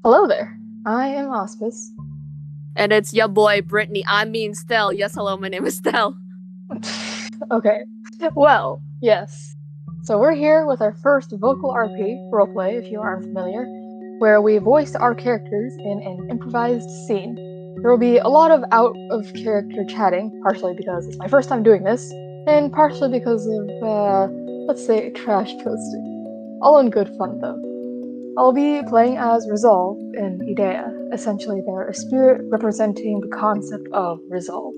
Hello there. I am Auspice. And it's your boy, Brittany. Stel. Yes, hello, my name is Stel. Okay. Well, yes. So we're here with our first vocal RP, roleplay, if you aren't familiar, where we voice our characters in an improvised scene. There will be a lot of out-of-character chatting, partially because it's my first time doing this, and partially because of, let's say, trash posting. All in good fun, though. I'll be playing as Resolve in Idea. Essentially, they're a spirit representing the concept of resolve.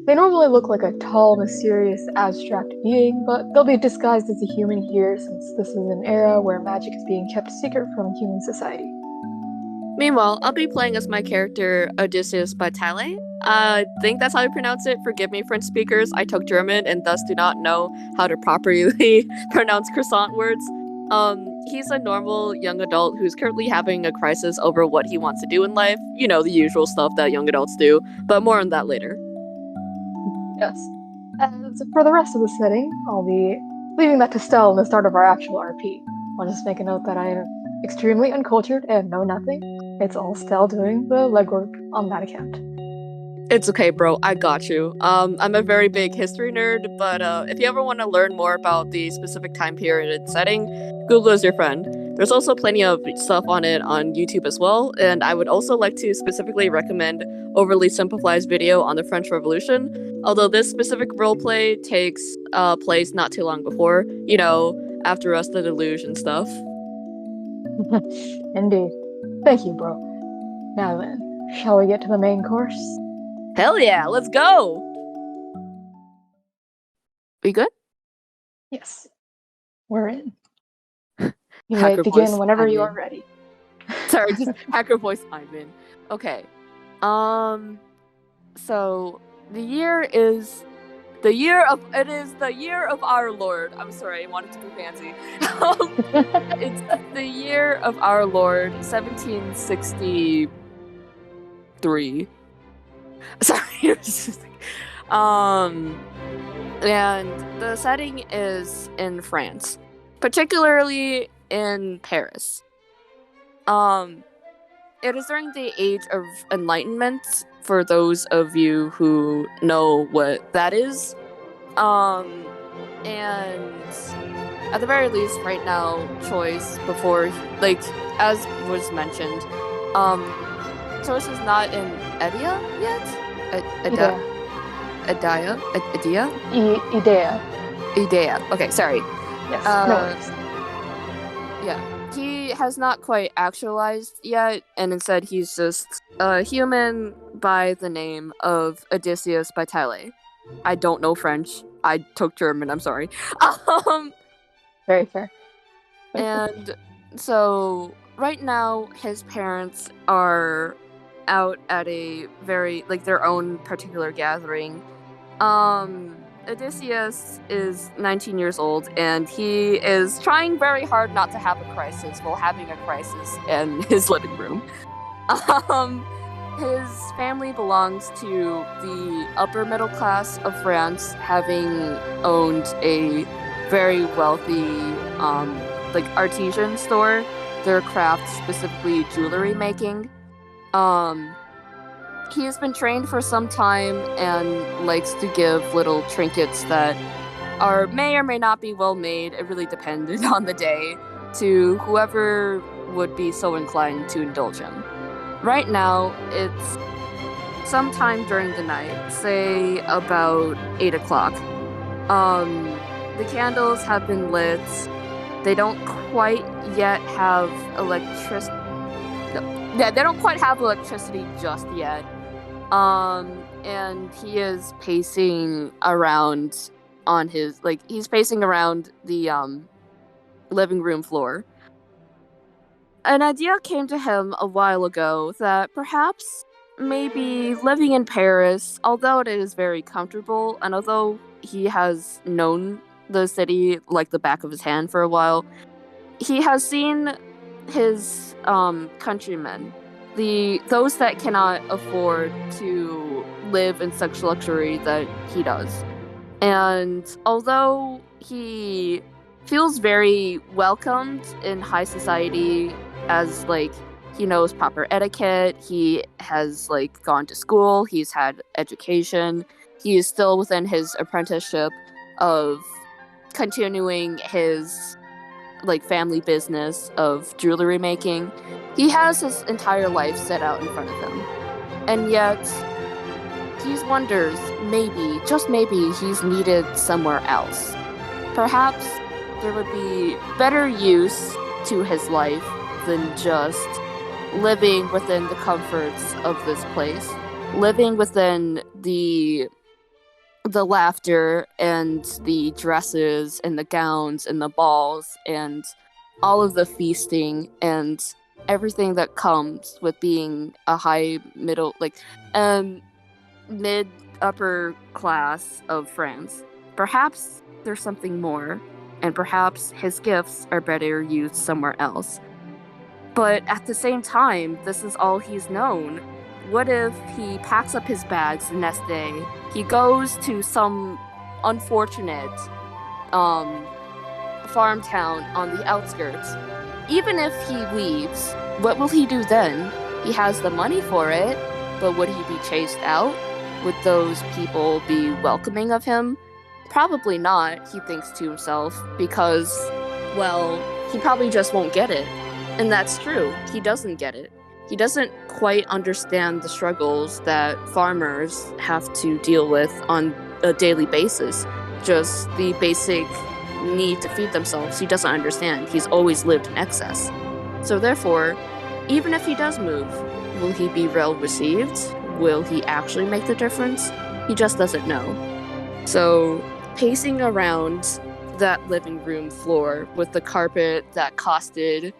They normally look like a tall, mysterious, abstract being, but they'll be disguised as a human here since this is an era where magic is being kept secret from human society. Meanwhile, I'll be playing as my character, Odysseus by Tale. I think that's how you pronounce it. Forgive me, French speakers. I took German and thus do not know how to properly pronounce croissant words. He's a normal young adult who's currently having a crisis over what he wants to do in life. You know, the usual stuff that young adults do, but more on that later. Yes. As for the rest of the setting, I'll be leaving that to Stel in the start of our actual RP. I'll just make a note that I am extremely uncultured and know nothing. It's all Stel doing the legwork on that account. It's okay, bro. I got you. I'm a very big history nerd, but if you ever want to learn more about the specific time period and setting, Google is your friend. There's also plenty of stuff on it on YouTube as well, and I would also like to specifically recommend Overly Simplified's video on the French Revolution, although this specific roleplay takes place not too long before, you know, after us the deluge and stuff. Indeed. Thank you, bro. Now then, shall we get to the main course? Hell yeah, let's go! We good? Yes. We're in. You may begin whenever you are ready. Sorry, just hacker voice, I'm in. Okay. So the year is the year of our Lord. I'm sorry, I wanted to be fancy. It's the year of our Lord, 1763. Sorry, and the setting is in France, particularly in Paris. It is during the Age of Enlightenment, for those of you who know what that is. And at the very least, right now, choice before, as was mentioned, choice is not in Idea yet? Idea. Okay, sorry. Yes, no worries. Yeah. He has not quite actualized yet, and instead he's just a human by the name of Odysseus by Tale. I don't know French. I took German, I'm sorry. Very fair. And so, right now, his parents are out at a very, their own particular gathering. Odysseus is 19 years old, and he is trying very hard not to have a crisis while having a crisis in his living room. His family belongs to the upper middle class of France, having owned a very wealthy, artisan store, their craft, specifically jewelry making. He has been trained for some time and likes to give little trinkets that may or may not be well made. It really depended on the day, to whoever would be so inclined to indulge him. Right now, it's sometime during the night, say about 8 o'clock. The candles have been lit. They don't quite yet have electricity. Yeah, they don't quite have electricity just yet. And he is pacing around on his, he's pacing around the, living room floor. An idea came to him a while ago that perhaps maybe living in Paris, although it is very comfortable, and although he has known the city like the back of his hand for a while, he has seen his, countrymen, those that cannot afford to live in such luxury that he does. And although he feels very welcomed in high society as He knows proper etiquette. He has like gone to school. He's had education. He is still within his apprenticeship of continuing his like family business of jewelry making. He has his entire life set out in front of him. And yet he wonders maybe, just maybe, he's needed somewhere else. Perhaps there would be better use to his life than just living within the comforts of this place, living within the laughter and the dresses and the gowns and the balls and all of the feasting and everything that comes with being a high middle mid upper class of France. Perhaps there's something more, and perhaps his gifts are better used somewhere else. But at the same time, this is all he's known. What if he packs up his bags the next day, he goes to some unfortunate farm town on the outskirts? Even if he leaves, what will he do then? He has the money for it, but would he be chased out? Would those people be welcoming of him? Probably not, he thinks to himself, because, well, he probably just won't get it. And that's true, he doesn't get it. He doesn't quite understand the struggles that farmers have to deal with on a daily basis. Just the basic need to feed themselves, he doesn't understand. He's always lived in excess. So therefore, even if he does move, will he be well received? Will he actually make the difference? He just doesn't know. So, pacing around that living room floor with the carpet that costed,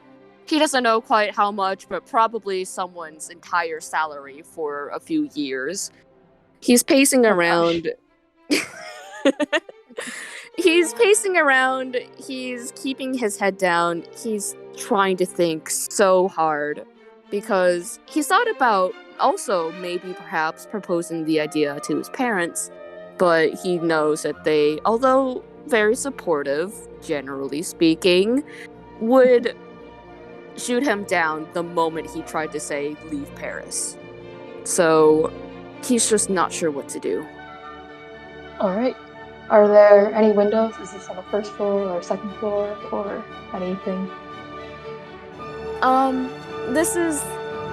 he doesn't know quite how much, but probably someone's entire salary for a few years. He's pacing around. He's pacing around. He's keeping his head down. He's trying to think so hard because he's thought about also maybe perhaps proposing the idea to his parents, but he knows that they, although very supportive, generally speaking, would shoot him down the moment he tried to say leave Paris. So he's just not sure what to do. Alright. Are there any windows? Is this on the first floor or second floor or anything? This is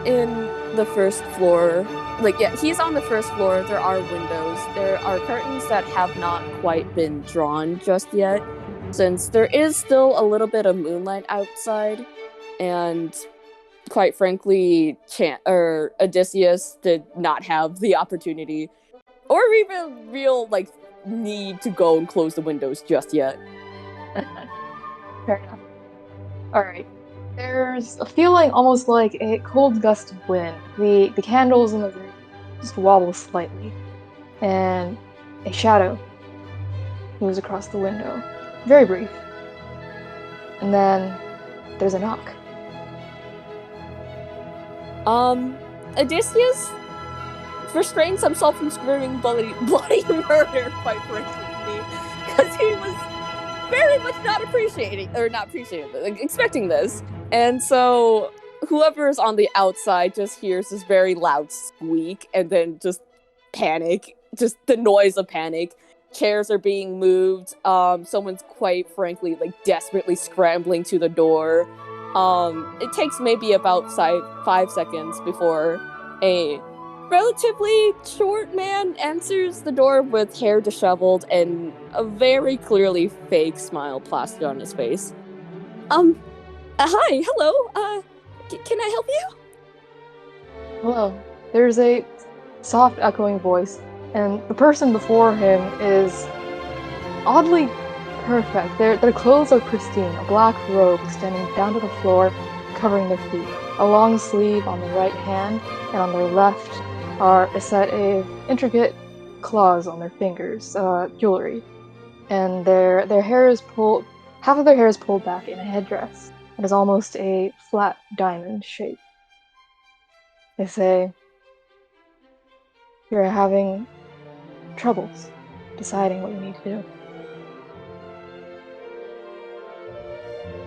in the first floor. Like, yeah, he's on the first floor. There are windows. There are curtains that have not quite been drawn just yet, since there is still a little bit of moonlight outside. And quite frankly, Odysseus did not have the opportunity or even real need to go and close the windows just yet. Fair enough. Alright. There's a feeling almost like a cold gust of wind. The candles in the room just wobble slightly, and a shadow moves across the window. Very brief. And then there's a knock. Odysseus restrains himself from screaming bloody murder, quite frankly, because he was very much not expecting this. And so whoever is on the outside just hears this very loud squeak and then just panic, just the noise of panic. Chairs are being moved. Someone's quite frankly desperately scrambling to the door. It takes maybe about 5 seconds before a relatively short man answers the door with hair disheveled and a very clearly fake smile plastered on his face. Hi, hello, can I help you? Hello. There's a soft echoing voice, and the person before him is oddly perfect. Their clothes are pristine, a black robe extending down to the floor, covering their feet. A long sleeve on the right hand, and on their left are a set of intricate claws on their fingers, jewelry. And their hair is pulled, half of their hair is pulled back in a headdress. It is almost a flat diamond shape. They say, you're having troubles deciding what you need to do.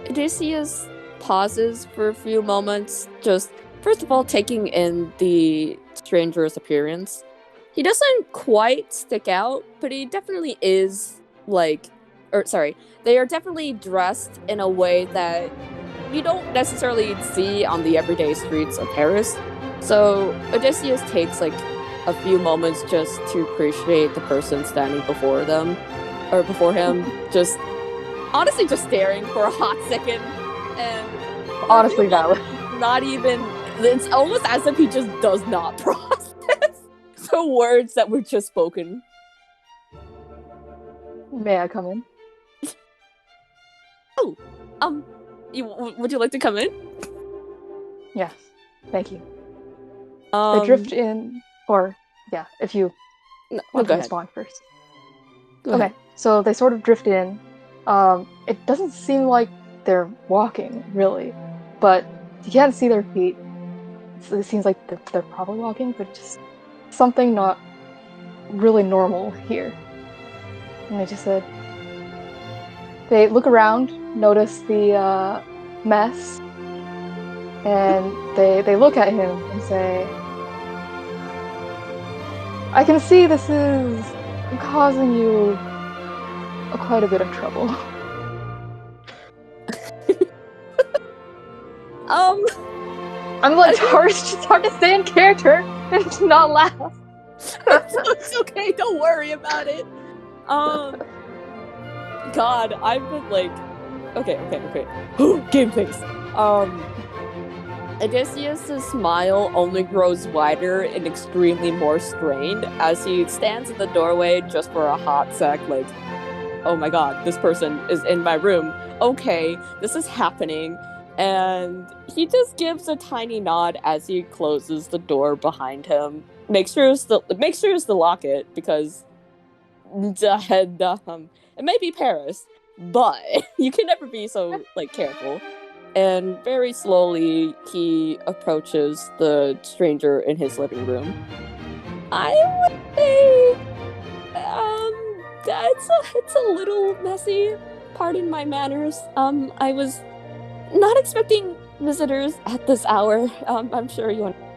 Odysseus pauses for a few moments, just first of all taking in the stranger's appearance. He doesn't quite stick out, but he definitely is they are definitely dressed in a way that you don't necessarily see on the everyday streets of Paris. So Odysseus takes like a few moments just to appreciate the person standing before him, just honestly just staring for a hot second, and Honestly valid. not even, it's almost as if he just does not process the words that were just spoken. May I come in? Would you like to come in? Yes. Thank you. They drift in, or yeah, if you want to respond first. Okay, so they sort of drift in. It doesn't seem like they're walking, really, but you can't see their feet. It seems like they're probably walking, but just something not really normal here. And they just said, they look around, notice the mess, and they look at him and say, I can see this is causing you quite a bit of trouble. I'm like, it's hard to stay in character and to not laugh. It's okay, don't worry about it. God, I've been like, okay. Game face. Odysseus' smile only grows wider and extremely more strained as he stands in the doorway just for a hot sec, like, oh my god, this person is in my room. Okay, this is happening. And he just gives a tiny nod as he closes the door behind him. Make sure to lock it, because it may be Paris, but you can never be so careful. And very slowly he approaches the stranger in his living room. I would say it's a little messy. Pardon my manners. I was not expecting visitors at this hour. I'm sure you understand.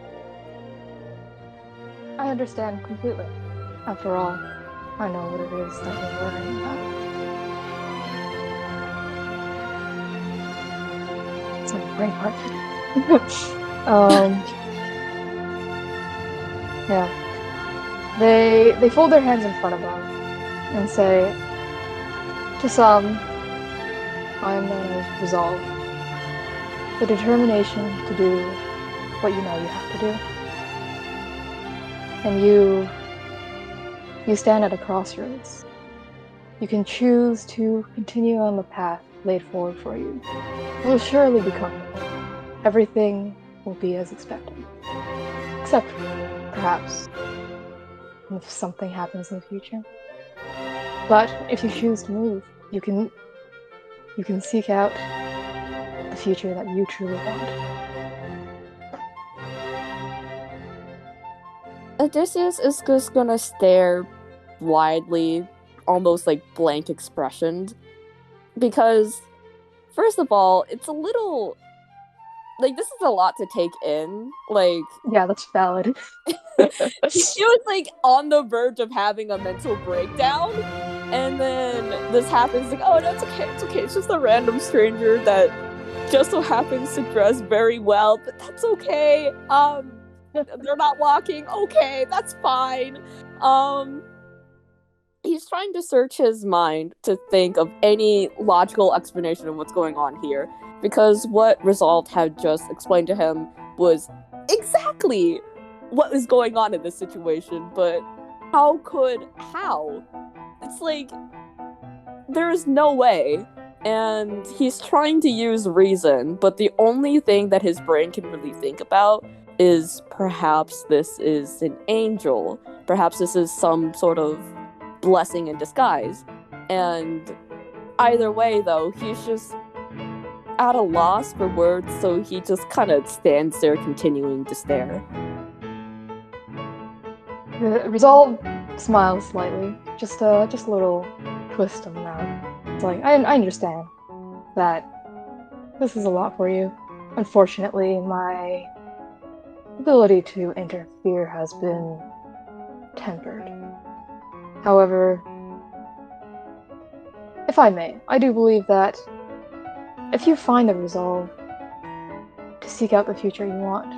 I understand completely. After all, I know what it is that you're worrying about. It's like a great part. Yeah. They fold their hands in front of them and say, to some, I am known as resolve. The determination to do what you know you have to do. And you stand at a crossroads. You can choose to continue on the path laid forward for you. It will surely be comfortable. Everything will be as expected. Except, perhaps, if something happens in the future. But if you choose to move, you can seek out the future that you truly want. Odysseus is just gonna stare widely, almost like blank expressioned, because first of all, it's a little like, this is a lot to take in. Like, yeah, that's valid. He was like on the verge of having a mental breakdown, and then this happens. Like, oh no, it's okay. It's just a random stranger that just so happens to dress very well, but that's okay. They're not walking. Okay, that's fine. He's trying to search his mind to think of any logical explanation of what's going on here, because what Resolved had just explained to him was exactly what was going on in this situation, but how? It's like, there is no way. And he's trying to use reason, but the only thing that his brain can really think about is perhaps this is an angel. Perhaps this is some sort of blessing in disguise. And either way, though, he's just at a loss for words, so he just kind of stands there continuing to stare. Resolve smiles slightly, just a little twist of the mouth. It's like, I understand that This is a lot for you. Unfortunately, my ability to interfere has been tempered. However, if I may, I do believe that if you find the resolve to seek out the future you want,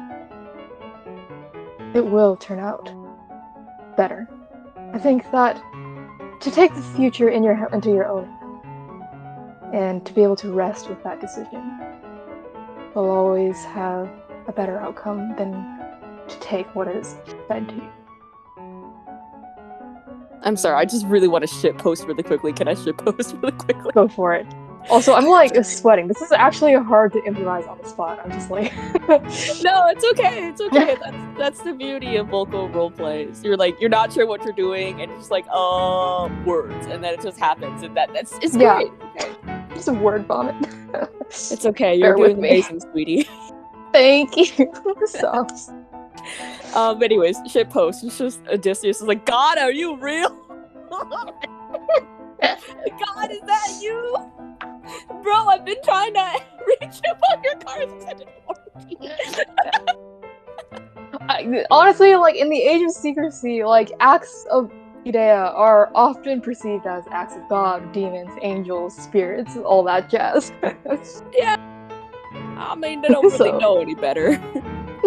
it will turn out better. I think that to take the future into your own hands and to be able to rest with that decision will always have a better outcome than to take what is fed to you. I'm sorry, I just really want to shitpost really quickly. Can I shitpost really quickly? Go for it. Also, I'm like sweating. This is actually hard to improvise on the spot. I'm just like No, it's okay. It's okay. That's the beauty of vocal role plays. You're not sure what you're doing, and you're just like, words, and then it just happens, and it's great. Okay. Just a word vomit. It's okay. You're doing amazing, sweetie. Thank you. Sucks. Anyways, shitpost. It's just Odysseus is like, God, are you real? God, is that you? Bro, I've been trying to reach you on your car's extended warranty. Honestly, like in the age of secrecy, like acts of Idea are often perceived as acts of God, demons, angels, spirits, all that jazz. Yeah. I mean, they don't really know any better.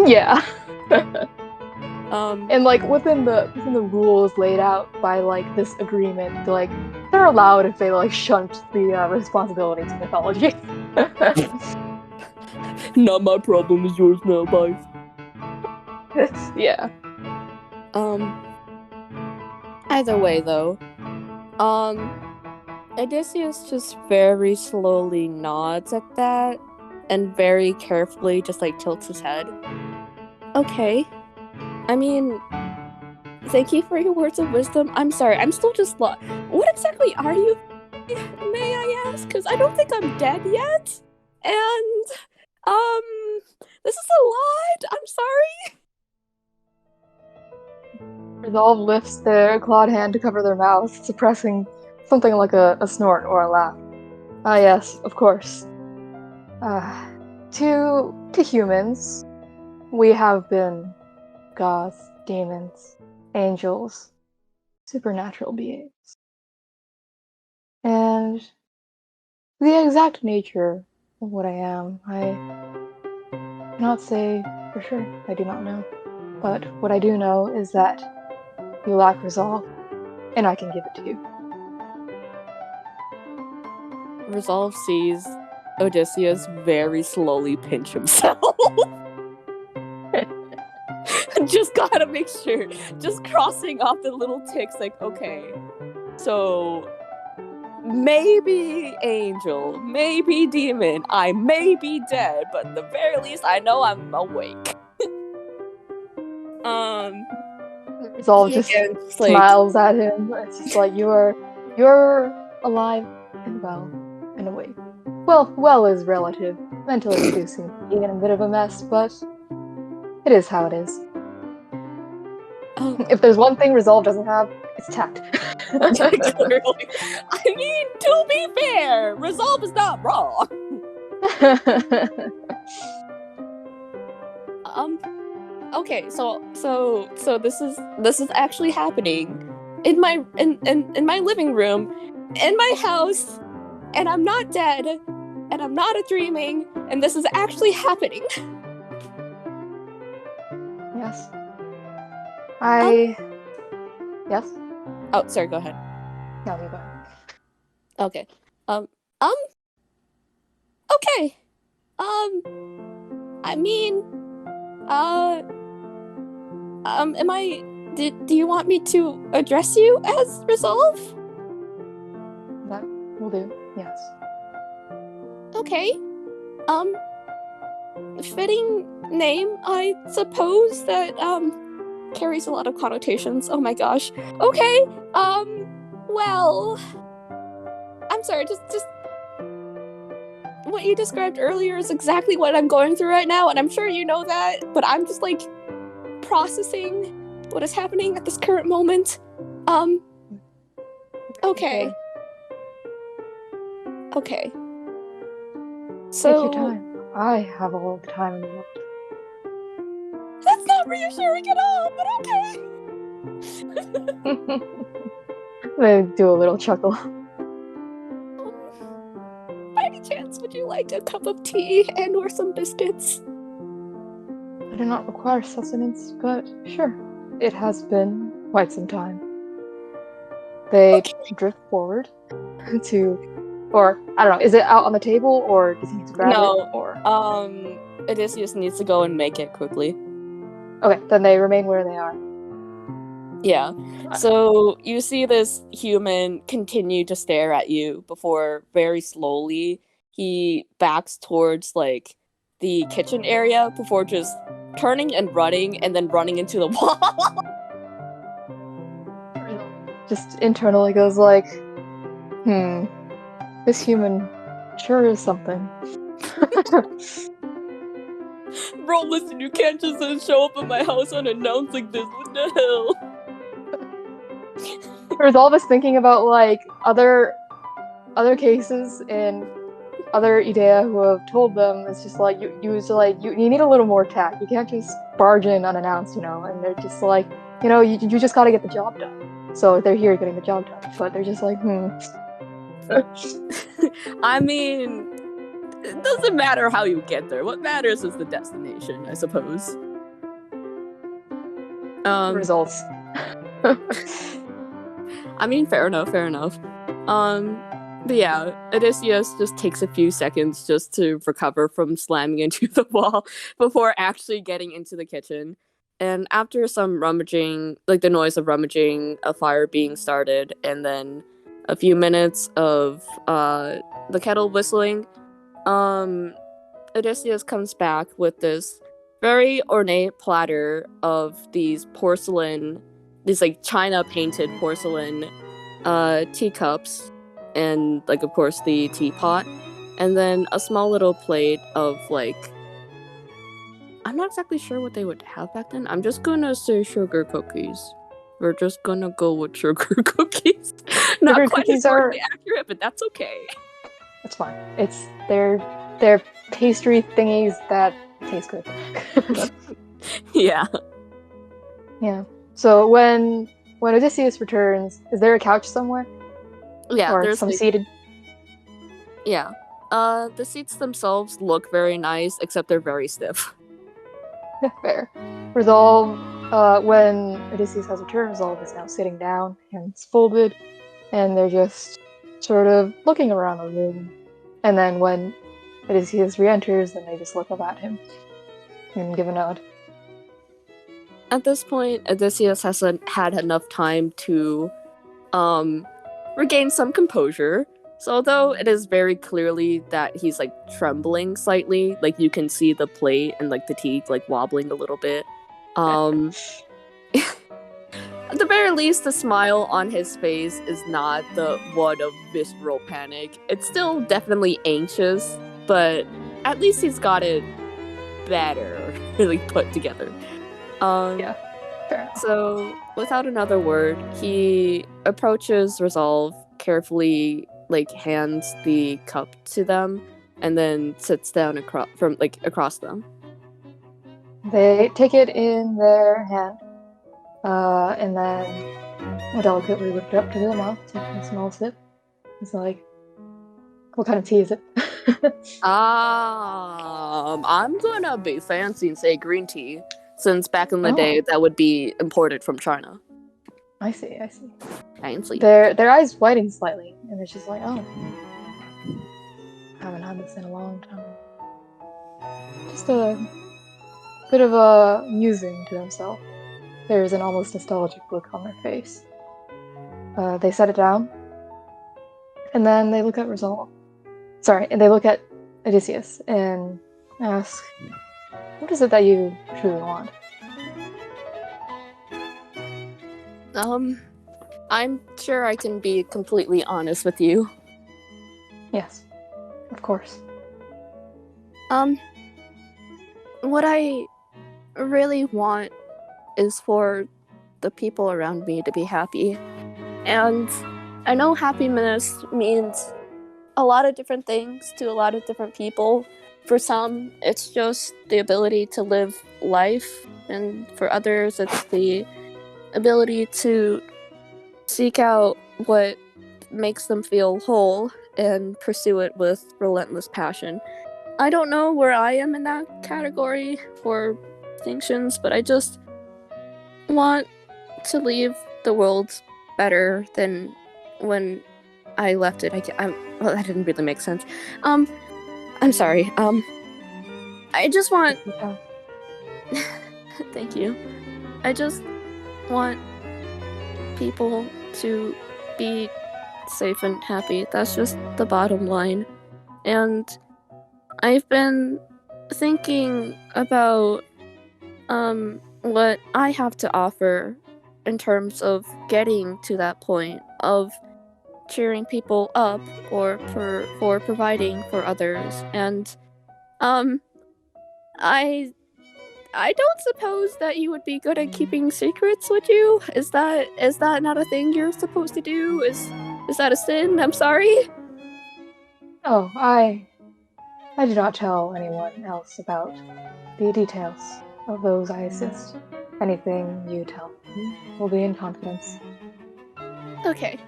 Yeah. And like within the rules laid out by like this agreement, like they're allowed if they like shunt the responsibility to mythology. Not my problem, is yours now, bye. Yeah. Either way though, Odysseus just very slowly nods at that and very carefully just like tilts his head. Okay. I mean, thank you for your words of wisdom. I'm sorry, I'm still just what exactly are you? May I ask? Because I don't think I'm dead yet. And this is a lot. I'm sorry. Resolve lifts their clawed hand to cover their mouth, suppressing something like a snort or a laugh. Ah, yes, of course. To humans, we have been gods, demons, angels, supernatural beings. And the exact nature of what I am, I cannot say for sure. I do not know. But what I do know is that you lack resolve, and I can give it to you. Resolve sees Odysseus very slowly pinch himself. Just gotta make sure. Just crossing off the little ticks, like, okay, so maybe angel, maybe demon, I may be dead, but at the very least, I know I'm awake. Resolve just smiles at him. It's just like you're alive and well and awake. Well is relative. Mentally do seem to be in a bit of a mess, but it is how it is. If there's one thing Resolve doesn't have, it's tact. Clearly. I mean, to be fair, Resolve is not wrong. Okay, so this is actually happening in my living room, in my house, and I'm not dead, and I'm not dreaming, and this is actually happening. Yes. Yes? Oh, sorry, go ahead. No, you go ahead. Okay. Okay. I mean, do you want me to address you as Resolve? That will do, yes. Okay. Fitting name, I suppose, that, carries a lot of connotations. Oh my gosh. Okay, well, I'm sorry, just what you described earlier is exactly what I'm going through right now, and I'm sure you know that, but I'm just, like, processing what is happening at this current moment. Okay. Take your So time. I have all the time in the world. that's not reassuring at all, but okay. They do a little chuckle. By any chance, would you like a cup of tea and or some biscuits? I do not require sustenance, but sure. It has been quite some time. They drift forward to, or I don't know, is it out on the table or does he need to grab it? No. Or Odysseus needs to go and make it quickly. okay, then they remain where they are. Yeah. So you see this human continue to stare at you before very slowly he backs towards like the kitchen area before just turning and then running into the wall. Just internally goes like, this human sure is something. Bro, listen, you can't just show up at my house unannounced like this. What the hell? Resolve is thinking about like other cases and other Idea who have told them it's just like you need a little more tact. You can't just barge in unannounced, and they're just like, you just gotta get the job done. So they're here getting the job done, but they're just like, I mean, it doesn't matter how you get there. What matters is the destination, I suppose. Results. I mean, fair enough. But yeah, Odysseus just takes a few seconds just to recover from slamming into the wall before actually getting into the kitchen. And after some rummaging, like the noise of rummaging, a fire being started, and then a few minutes of the kettle whistling, Odysseus comes back with this very ornate platter of these like china painted porcelain teacups, and like of course the teapot, and then a small little plate of like, I'm not exactly sure what they would have back then. I'm just gonna say sugar cookies. We're just gonna go with sugar cookies. Not Sugar quite cookies historically accurate, but that's okay. It's fine. It's they're pastry thingies that taste good. Yeah. Yeah. So when Odysseus returns, is there a couch somewhere? Yeah, Or there's some like, seated? yeah. The seats themselves look very nice, except they're very stiff. Fair. Resolve, when Odysseus has returned, Resolve is now sitting down, hands folded, and they're just sort of looking around the room. And then when Odysseus re-enters, then they just look up at him and give a nod. At this point, Odysseus hasn't had enough time to regain some composure. So although it is very clearly that he's like trembling slightly, like you can see the plate and like the tea like wobbling a little bit. At the very least, the smile on his face is not the one of visceral panic. It's still definitely anxious, but at least he's got it better, really put together. Yeah. Fair enough. So, without another word, he approaches Resolve, carefully like hands the cup to them, and then sits down across them. They take it in their hand, and then delicately lift it up to their mouth, take a small sip. It's like, what kind of tea is it? I'm gonna be fancy and say green tea, since back in the day that would be imported from China. I see. Fancy. Their eyes widen slightly, and it's just like, oh, I haven't had this in a long time. Just a bit of a musing to themselves. There's an almost nostalgic look on their face. They set it down, and then they look at and they look at Odysseus and ask, what is it that you truly want? I'm sure I can be completely honest with you. Yes, of course. What I really want is for the people around me to be happy. And I know happiness means a lot of different things to a lot of different people. For some, it's just the ability to live life, and for others, it's the ability to seek out what makes them feel whole and pursue it with relentless passion. I don't know where I am in that category or distinctions, but I just want to leave the world better than when I left it. Well, that didn't really make sense. I'm sorry. I just want. Thank you. I just want people to be safe and happy. That's just the bottom line. And I've been thinking about what I have to offer in terms of getting to that point of cheering people up or for providing for others. And I don't suppose that you would be good at keeping secrets, would you? Is that not a thing you're supposed to do? Is that a sin? I'm sorry. Oh, I do not tell anyone else about the details of those I assist. Anything you tell me will be in confidence. Okay.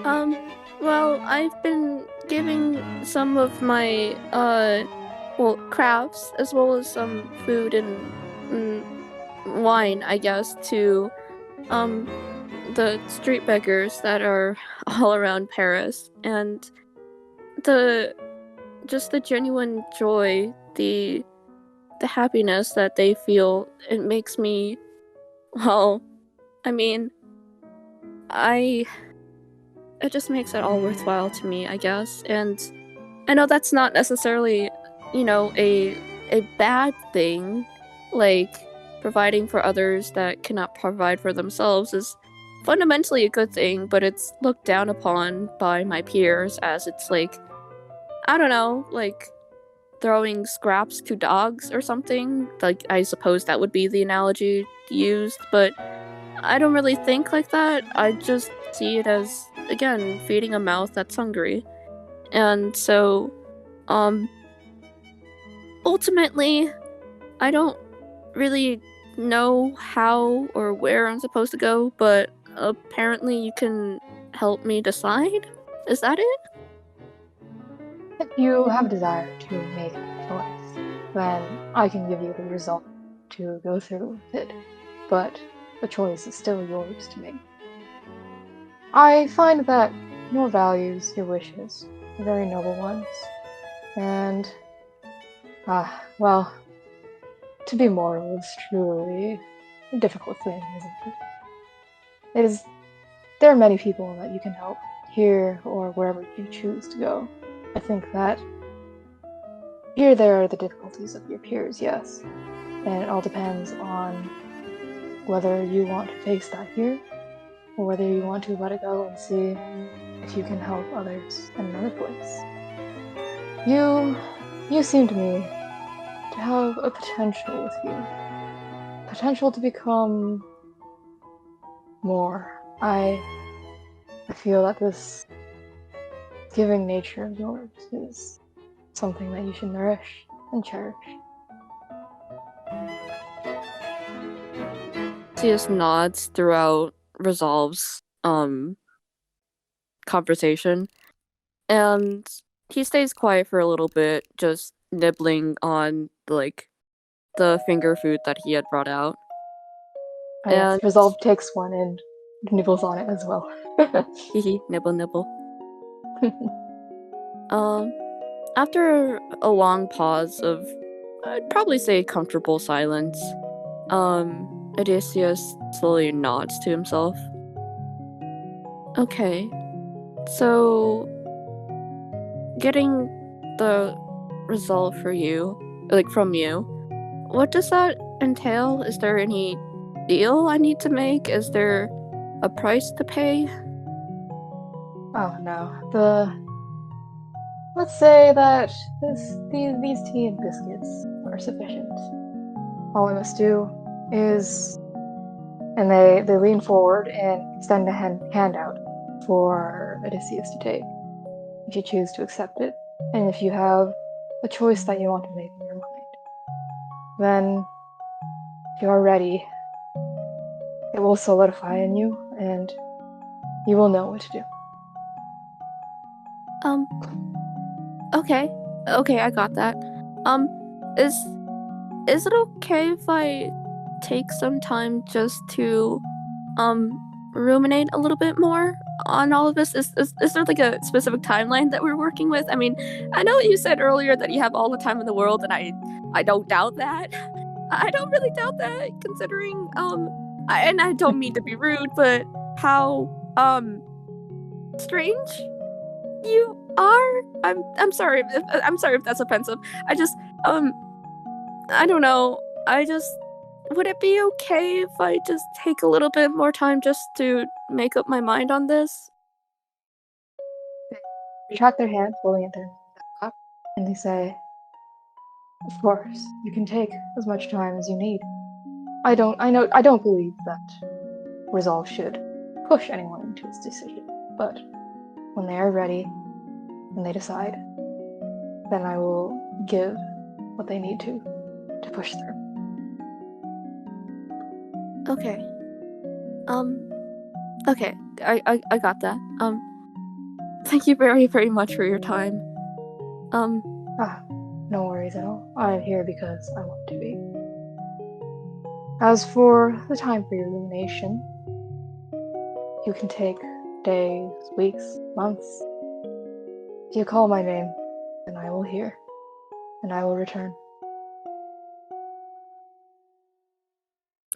Well, I've been giving some of my crafts as well as some food and wine, I guess, to the street beggars that are all around Paris, and the genuine joy, the happiness that they feel, it makes me, well, I mean, it just makes it all worthwhile to me, I guess. And I know that's not necessarily, a bad thing. Like, providing for others that cannot provide for themselves is fundamentally a good thing, but it's looked down upon by my peers as it's like, I don't know, like throwing scraps to dogs or something. Like, I suppose that would be the analogy used, but I don't really think like that. I just see it as, again, feeding a mouth that's hungry. And so, ultimately, I don't really know how or where I'm supposed to go, but apparently you can help me decide? Is that it? If you have a desire to make a choice, then I can give you the resolve to go through with it, but the choice is still yours to make. I find that your values, your wishes, are very noble ones, and, well, to be mortal is truly a difficult thing, isn't it? There are many people that you can help, here or wherever you choose to go. I think that here there are the difficulties of your peers, yes, and it all depends on whether you want to face that here, or whether you want to let it go and see if you can help others in another place. You seem to me to have a potential with you. Potential to become more. I feel that this giving nature of yours is something that you should nourish and cherish. He just nods throughout Resolve's conversation, and he stays quiet for a little bit, just nibbling on like the finger food that he had brought out. And yes, And Resolve takes one and nibbles on it as well. nibble nibble. After a long pause of, I'd probably say, comfortable silence, Odysseus slowly nods to himself. Okay, so getting the result for you, like from you, what does that entail? Is there any deal I need to make? Is there a price to pay? Oh no, let's say that these tea and biscuits are sufficient. All I must do is, and they lean forward and extend a hand out for Odysseus to take. if you choose to accept it, and if you have a choice that you want to make in your mind. Then, if you are ready, it will solidify in you, and you will know what to do. Okay, I got that. Is it okay if I take some time just to, ruminate a little bit more on all of this? Is there like a specific timeline that we're working with? I mean, I know you said earlier that you have all the time in the world, and I don't doubt that. I don't really doubt that, considering, and I don't mean to be rude, but how, strange you are. I'm sorry if that's offensive. I just, I don't know. Would it be okay if I just take a little bit more time just to make up my mind on this? They track their hand, holding it in their lap, and they say, "Of course, you can take as much time as you need. I don't believe that resolve should push anyone into his decision, but when they are ready, when they decide, then I will give what they need to push through." Okay. Okay. I got that. Thank you very, very much for your time. No worries at all. I am here because I want to be. As for the time for your rumination, you can take days, weeks, months. If you call my name, then I will hear, and I will return.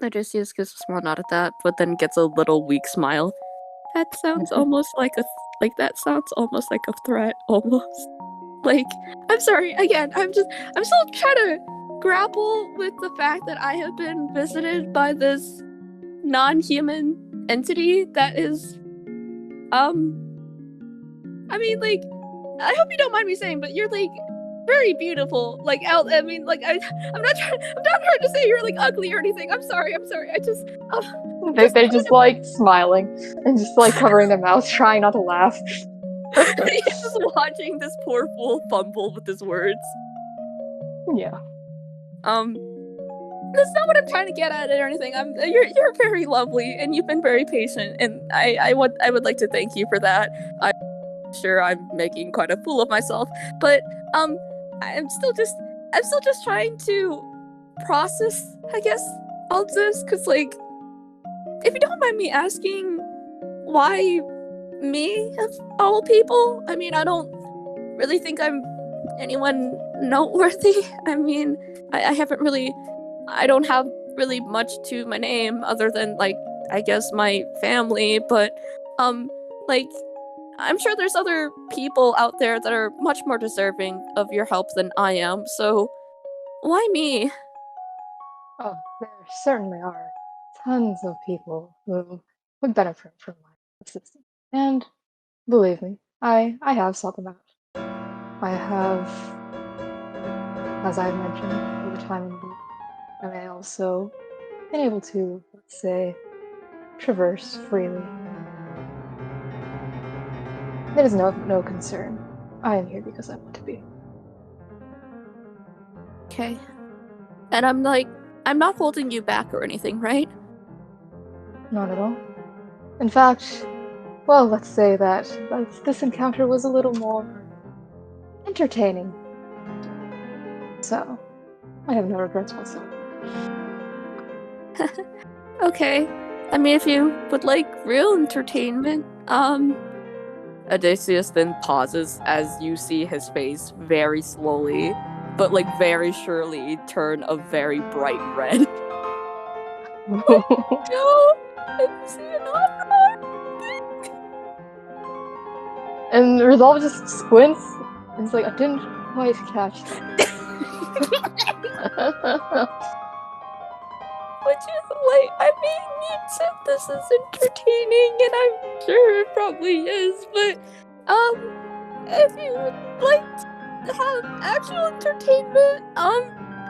Odysseus gives a small nod at that, but then gets a little weak smile. That sounds almost like that sounds almost like a threat, almost. Like, I'm sorry, again, I'm still trying to grapple with the fact that I have been visited by this non-human entity that is, I mean, like, I hope you don't mind me saying, but you're, like, very beautiful. Like, I mean, like, I'm not trying to say you're, like, ugly or anything. I'm sorry, I just, They're just like smiling and just like covering their mouths, trying not to laugh. just watching this poor fool fumble with his words. Yeah. That's not what I'm trying to get at or anything. You're very lovely and you've been very patient, and I would like to thank you for that. I'm sure I'm making quite a fool of myself, but I'm still just trying to process, I guess, all of this, because, like, if you don't mind me asking, why me of all people? I mean, I don't really think I'm anyone noteworthy. I mean, I haven't really, I don't have really much to my name other than, like, I guess my family, but, like, I'm sure there's other people out there that are much more deserving of your help than I am, so why me? Oh, there certainly are tons of people who would benefit from my assistance. And believe me, I have sought them out. I have, as I've mentioned, over time in the book, and I also been able to, let's say, traverse freely. It is no concern. I am here because I want to be. Okay. And I'm not holding you back or anything, right? Not at all. In fact, well, let's say that this encounter was a little more entertaining. So, I have no regrets whatsoever. Okay. I mean, if you would like real entertainment, Odysseus then pauses as you see his face very slowly, but, like, very surely turn a very bright red. Go and see an opera! And Resolve just squints and it's like, I didn't quite catch that. Would you like, I mean, you said this is entertaining, and I'm sure it probably is, but, if you would like to have actual entertainment,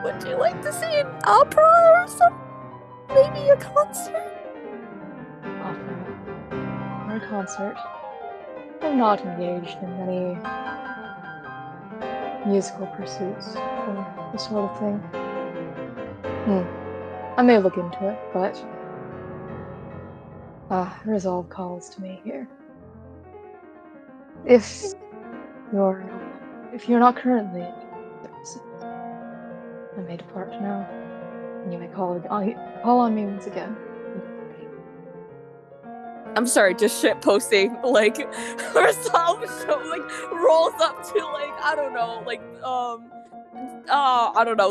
would you like to see an opera or something? Maybe a concert? Opera or a concert. I'm not engaged in any musical pursuits or this sort of thing. I may look into it, but resolve calls to me here. If you're not currently in services, I may depart now, and you may call on me once again. I'm sorry, just shit posting, like, herself rolls up to, like, I don't know,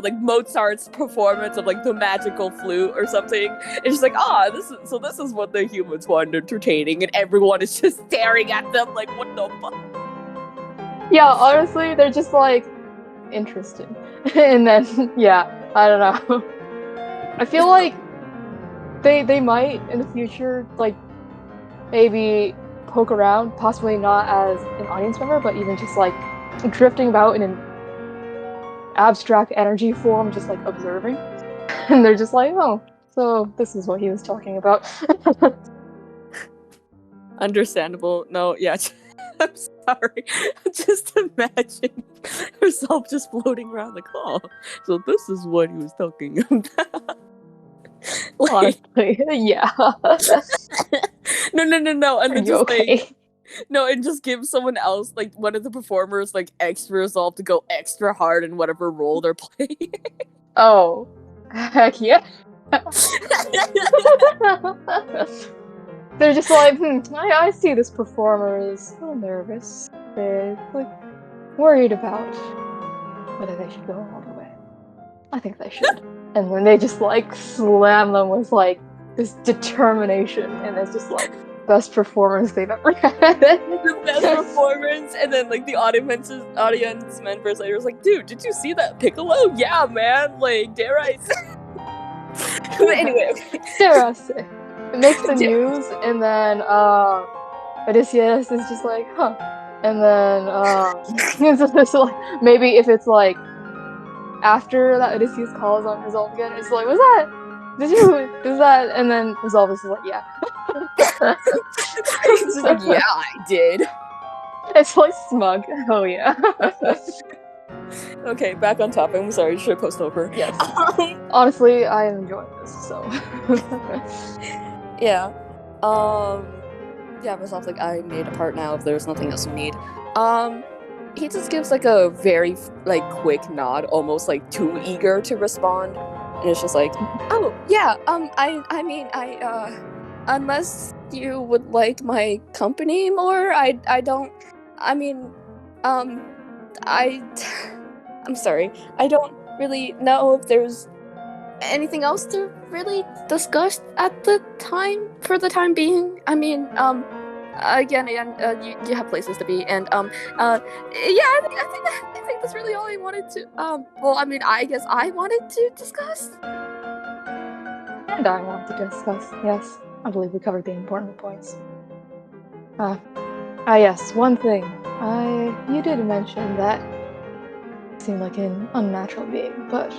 like Mozart's performance of, like, the magical flute or something. It's just like, this is what the humans find entertaining, and everyone is just staring at them like, what the fuck? Yeah, honestly, they're just, like, interested. And then, yeah, I don't know. I feel like they might, in the future, like, maybe poke around, possibly not as an audience member, but even just, like, drifting about in an abstract energy form, just, like, observing. And they're just like, oh, so this is what he was talking about. Understandable. No, yeah. I'm sorry. Just imagine herself just floating around like, oh, so this is what he was talking about. Like, honestly, yeah. no. And Are then you just okay? like, no, and just give someone else, like one of the performers, like extra resolve to go extra hard in whatever role they're playing. Oh, heck yeah. They're just like, I see this performer is a little nervous. They're like worried about whether they should go all the way. I think they should. And then they just like slam them with like this determination, and it's just like best performance they've ever had. The best performance, and then like the audience members later was like, dude, did you see that piccolo? Yeah, man, like, dare I say? But anyway, okay. Dare I say. It makes the news, and then Odysseus is just like, huh. And then it's just like, maybe if it's like after that Odysseus calls on Resolve again, it's like, was that? Is that? And then Resolve is like, yeah. It's just like, yeah, I did. It's like smug. Oh yeah. Okay, back on topic. I'm sorry, shit post over. Yes. Honestly, I am enjoying this, so. Yeah. Yeah, Resolve's like, I made a part now if there's nothing else we need. He just gives like a very like quick nod, almost like too eager to respond. And it's just like, oh yeah, I mean unless you would like my company more, I don't, I mean, I'm sorry, I don't really know if there's anything else to really discuss at the time, for the time being. I mean, again, you have places to be, and yeah, I think that's really all I wanted to. Well, I mean, I guess I wanted to discuss. And I want to discuss. Yes, I believe we covered the important points. Yes, one thing. You did mention that you seem like an unnatural being, but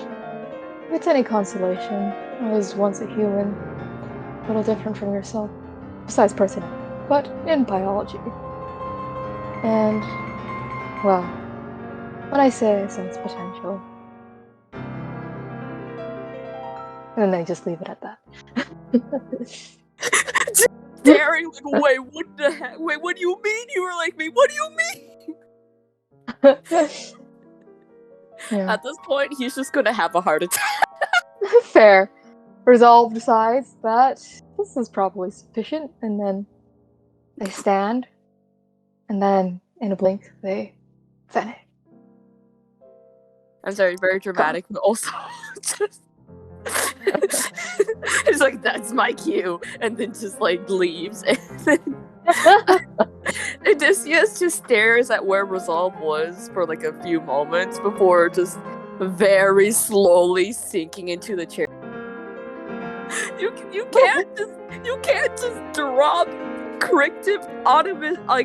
if it's any consolation, I was once a human, a little different from yourself, besides personality, but in biology. And, well, when I say I sense potential, and then they just leave it at that. Staring like, wait, what the heck? Wait, what do you mean you were like me? What do you mean? Yeah. At this point, he's just gonna have a heart attack. Fair. Resolve decides that this is probably sufficient, and then they stand, and then in a blink they vanish. I'm sorry, very dramatic, but also just it's like, that's my cue, and then just like leaves, and then Odysseus just stares at where Resolve was for like a few moments before just very slowly sinking into the chair. You can't just drop cryptic ominous I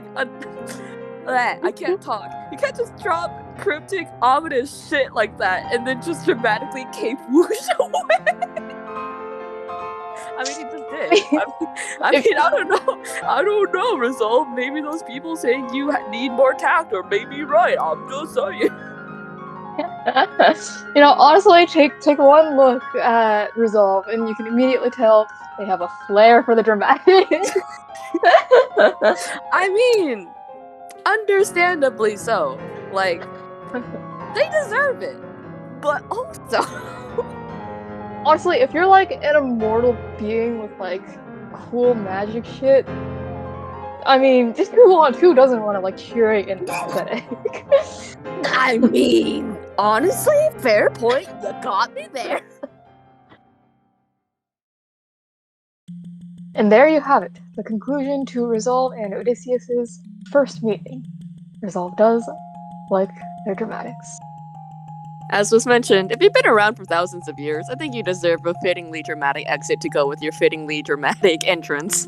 can't talk. You can't just drop cryptic ominous shit like that and then just dramatically cape whoosh away. I mean, he just did. it. I don't know. I don't know, Rousseau. Maybe those people saying you need more tact, or maybe you're right. I'm just saying. Honestly, take one look at Resolve, and you can immediately tell they have a flair for the dramatic. I mean, understandably so. Like, they deserve it. But also, Honestly, if you're like an immortal being with like cool magic shit, I mean, just who doesn't want to like cheering and aesthetic? I mean, honestly, fair point. You got me there. And there you have it, the conclusion to Resolve and Odysseus' first meeting. Resolve does like their dramatics. As was mentioned, if you've been around for thousands of years, I think you deserve a fittingly dramatic exit to go with your fittingly dramatic entrance.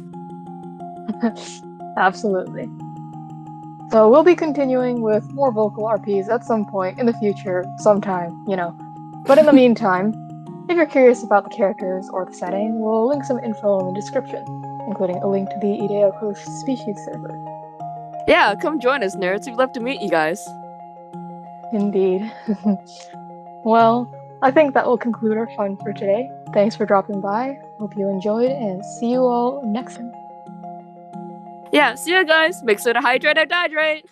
Absolutely. So we'll be continuing with more vocal RPs at some point in the future, sometime, But in the meantime, if you're curious about the characters or the setting, we'll link some info in the description, including a link to the Ideo Coast Species server. Yeah, come join us, nerds. We'd love to meet you guys. Indeed. Well, I think that will conclude our fun for today. Thanks for dropping by. Hope you enjoyed, and see you all next time. Yeah, see ya, guys. Make sure to hydrate and hydrate.